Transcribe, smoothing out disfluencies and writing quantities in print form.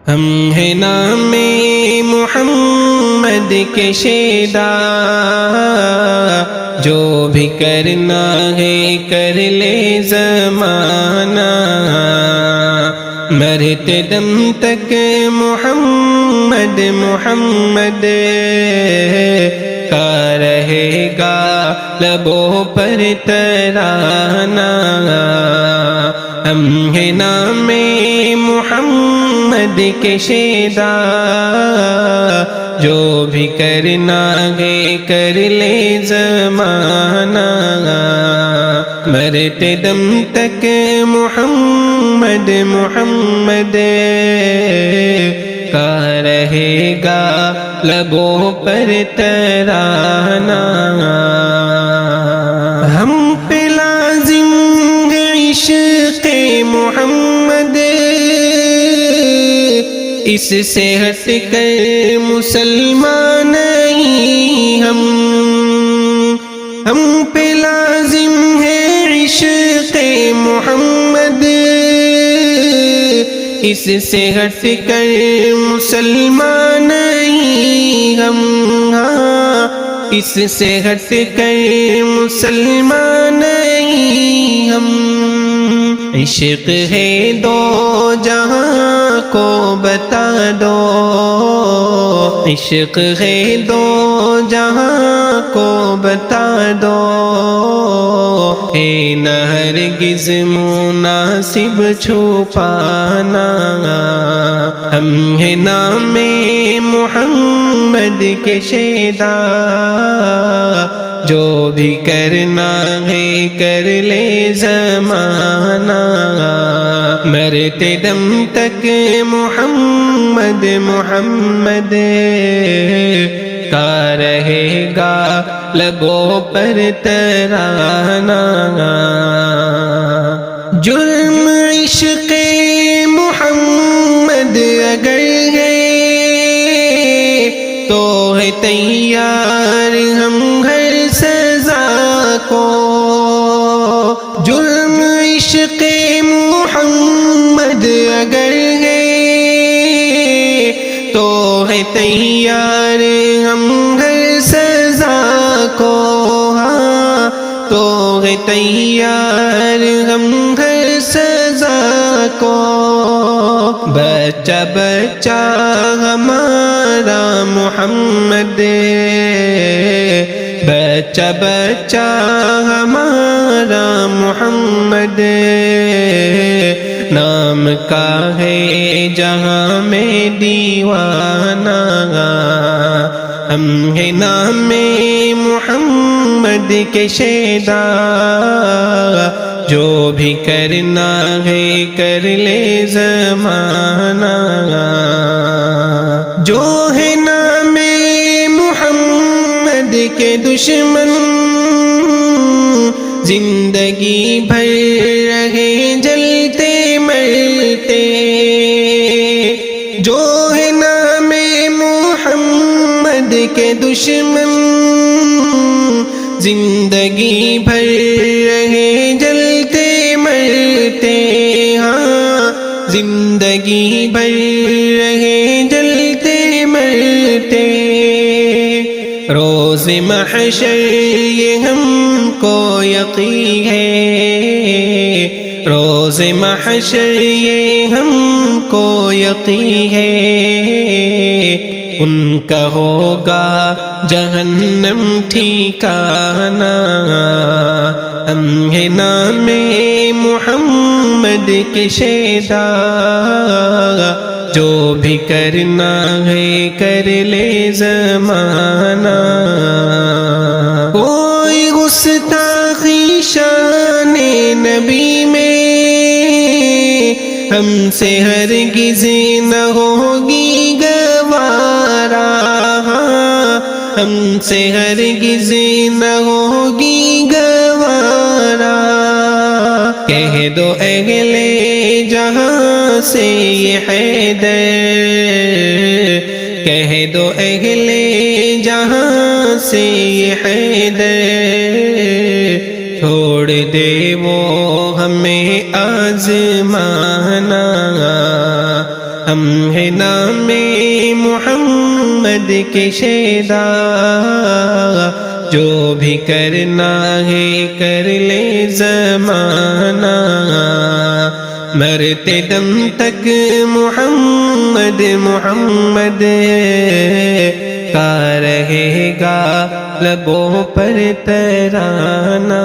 ہم ہیں نام محمد کے شیدا، جو بھی کرنا ہے کر لے زمانہ، مرتے دم تک محمد محمد کا رہے گا لبوں پر ترانہ۔ ہم ہیں نام محمد کے شیدا، جو بھی کرنا ہے کر لے زمانہ، مرتے دم تک محمد محمد کا رہے گا لبوں پر ترانہ۔ ہم پہ لازم ہے عشق محمد، اس سے ہٹ کر مسلمان نہیں ہم پہ لازم ہے عشق محمد، اس سے ہٹ کر مسلمان نہیں اس سے ہٹ کر مسلمان نہیں ہم۔ عشق ہے دو جہاں کو بتا دو، عشق ہے دو جہاں کو بتا دو، ہے نہ ہرگز مناسب چھپانا۔ ہم ہیں نام محمد کے شیدا، جو بھی کرنا ہے کر لے زمانہ، مرتے دم تک محمد محمد کا رہے گا لبوں پر ترانہ۔ جرم عشق محمد اگر ہے تو ہے تیار ہم ہر سزا کو، جرم عشق محمد اگر ہے تو ہے تیار ہم ہر سزا کو، تو ہے تیار ہم ہر سزا کو۔ بچہ بچہ ہمارا محمد، بچہ بچہ ہمارا محمد، نام کا ہے جہاں میں دیوانہ۔ ہم ہیں نام محمد کے شیدا، جو بھی کرنا ہے کر لے زمانہ، جو ہے نام محمد کے دشمن، زندگی بھر رہے جلتے مرتے، جو ہے نام محمد کے دشمن، زندگی بھر رہے جلتے مرتے، زندگی بھر رہے جلتے مرتے۔ روز محشر یہ ہم کو یقین ہے، روز محشر یہ ہم کو یقین ہے، ان کا ہوگا جہنم ٹھکانہ۔ ہم ہیں نام محمد کے شیدا، جو بھی کرنا ہے کر لے زمانہ۔ کوئی گستاخی شان نبی میں ہم سے ہرگز نہ ہوگی گوارا، ہم سے ہرگز نہ ہوگی گوارا۔ کہہ دو اہل جہاں سے یہ حیدر، کہہ دو اہل جہاں سے یہ حیدر، چھوڑ دے وہ ہمیں آزمانا۔ ہم ہیں نام محمد کے شیدا جو بھی کرنا ہے کر لے زمانہ مرتے دم تک محمد محمد کا رہے گا لبوں پر ترانہ